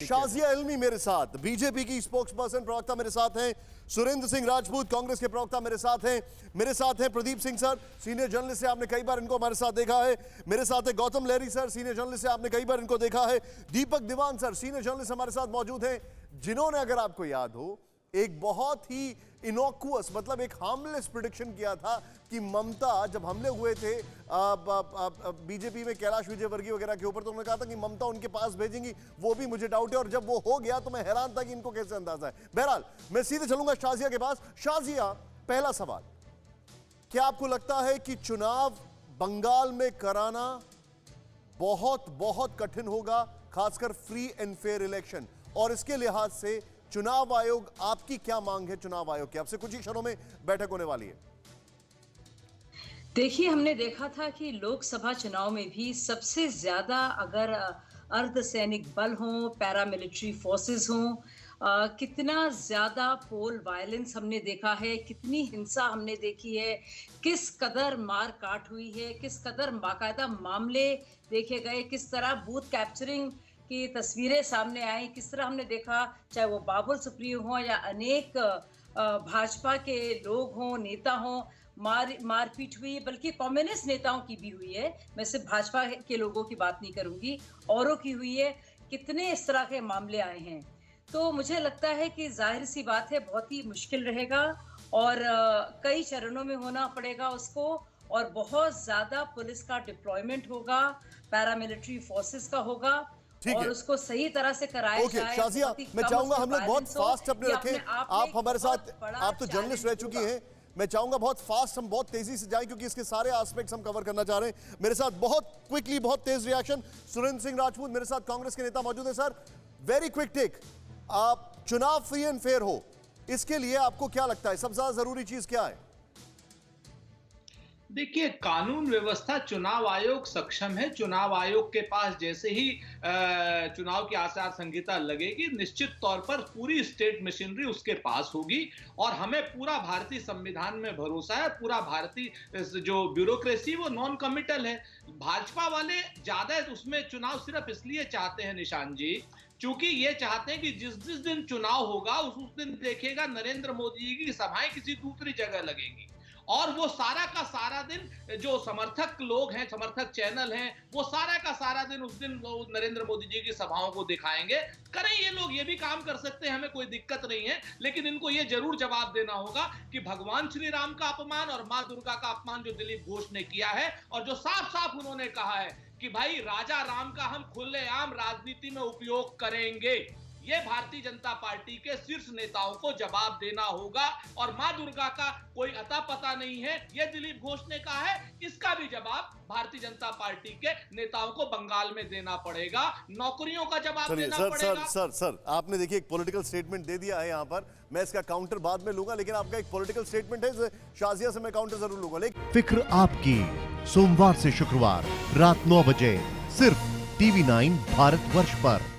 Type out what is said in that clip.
शाजिया इल्मी मेरे साथ, बीजेपी की स्पोक्स पर्सन प्रवक्ता मेरे साथ हैं, सुरेंद्र सिंह राजपूत कांग्रेस के प्रवक्ता मेरे साथ हैं Pradeep Singh sir, senior journalist है, आपने कई बार इनको हमारे साथ देखा है। मेरे साथ है गौतम लहरी सर, सीनियर जर्नलिस्ट है, आपने कई बार इनको देखा है। दीपक दीवान सर, सीनियर जर्नलिस्ट हमारे साथ मौजूद हैं, जिन्होंने, अगर आपको याद हो, एक बहुत ही इनोकुअस, मतलब एक हार्मलेस प्रेडिक्शन किया था कि ममता, जब हमले हुए थे बीजेपी में कैलाश विजयवर्गीय वगैरह के ऊपर, तो उन्होंने कहा था कि ममता उनके पास भेजेंगी, वो भी मुझे डाउट है। और जब वो हो गया तो मैं हैरान था कि इनको कैसे अंदाजा है। बहरहाल मैं सीधे चलूंगा शाजिया के पास। शाजिया, पहला सवाल, क्या आपको लगता है कि चुनाव बंगाल में कराना बहुत बहुत कठिन होगा, खासकर फ्री एंड फेयर इलेक्शन? और इसके लिहाज से चुनाव आयोग, आपकी क्या मांग है चुनाव आयोग की? आपसे कुछ ही क्षणों में बैठक होने वाली है। देखिए, हमने देखा था कि लोकसभा चुनाव में भी सबसे ज्यादा अगर अर्धसैनिक बल हों, पैरामिलिट्री फोर्सेस हों, कितना ज्यादा पोल वायलेंस हमने देखा है, कितनी हिंसा हमने देखी है, किस कदर मार काट हुई है, किस कदर बाकायदा मामले देखे गए, किस तरह बूथ कैप्चरिंग की तस्वीरें सामने आई, किस तरह हमने देखा, चाहे वो बाबुल सुप्रियो हों या अनेक भाजपा के लोग हों, नेता हों, मारपीट हुई, बल्कि कम्युनिस्ट नेताओं की भी हुई है। मैं सिर्फ भाजपा के लोगों की बात नहीं करूंगी, औरों की हुई है। कितने इस तरह के मामले आए हैं। तो मुझे लगता है कि जाहिर सी बात है, बहुत ही मुश्किल रहेगा और कई चरणों में होना पड़ेगा उसको, और बहुत ज्यादा पुलिस का डिप्लॉयमेंट होगा, पैरामिलिट्री फोर्सेस का होगा, और उसको सही तरह से कराया जाए। शाजिया, मैं चाहूंगा हम लोग बहुत फास्ट अपने रखें। आप हमारे साथ, आप तो जर्नलिस्ट रह चुकी हैं, मैं चाहूंगा बहुत फास्ट, हम बहुत तेजी से जाएं, क्योंकि इसके सारे एस्पेक्ट्स हम कवर करना चाह रहे हैं। मेरे साथ बहुत क्विकली, बहुत तेज रिएक्शन, सुरेंद्र सिंह राजपूत मेरे साथ कांग्रेस के नेता मौजूद हैं। सर, वेरी क्विक टेक, आप चुनाव फ्री एंड फेयर हो, इसके लिए आपको क्या लगता है सबसे ज्यादा जरूरी चीज क्या है? देखिए, कानून व्यवस्था, चुनाव आयोग सक्षम है। चुनाव आयोग के पास जैसे ही चुनाव की आचार संहिता लगेगी, निश्चित तौर पर पूरी स्टेट मशीनरी उसके पास होगी। और हमें पूरा भारतीय संविधान में भरोसा है। पूरा भारतीय जो ब्यूरोक्रेसी वो नॉन कमिटल है। भाजपा वाले ज्यादा उसमें चुनाव सिर्फ इसलिए चाहते हैं निशान जी, चूंकि ये चाहते हैं कि जिस जिस दिन चुनाव होगा उस दिन देखेगा नरेंद्र मोदी जी की सभाएं किसी दूसरी जगह लगेंगी, और वो सारा का सारा दिन जो समर्थक लोग हैं, समर्थक चैनल हैं, वो सारा का सारा दिन उस दिन नरेंद्र मोदी जी की सभाओं को दिखाएंगे। करें ये लोग, ये भी काम कर सकते हैं, हमें कोई दिक्कत नहीं है। लेकिन इनको ये जरूर जवाब देना होगा कि भगवान श्री राम का अपमान और मां दुर्गा का अपमान जो दिलीप घोष ने किया है, और जो साफ साफ उन्होंने कहा है कि भाई राजा राम का हम खुलेआम राजनीति में उपयोग करेंगे, ये भारतीय जनता पार्टी के शीर्ष नेताओं को जवाब देना होगा। और मां दुर्गा का कोई अता पता नहीं है, ये दिलीप घोष ने कहा है, इसका भी जवाब भारतीय जनता पार्टी के नेताओं को बंगाल में देना पड़ेगा। नौकरियों का जवाब देना पड़ेगा। सर, आपने देखिए एक पॉलिटिकल स्टेटमेंट दे दिया है यहाँ पर, मैं इसका काउंटर बाद में लूंगा, लेकिन आपका एक पॉलिटिकल स्टेटमेंट है, शाजिया से मैं काउंटर जरूर लूंगा। लेकिन फिक्र आपकी, सोमवार से शुक्रवार रात 9 बजे सिर्फ TV9 भारतवर्ष पर।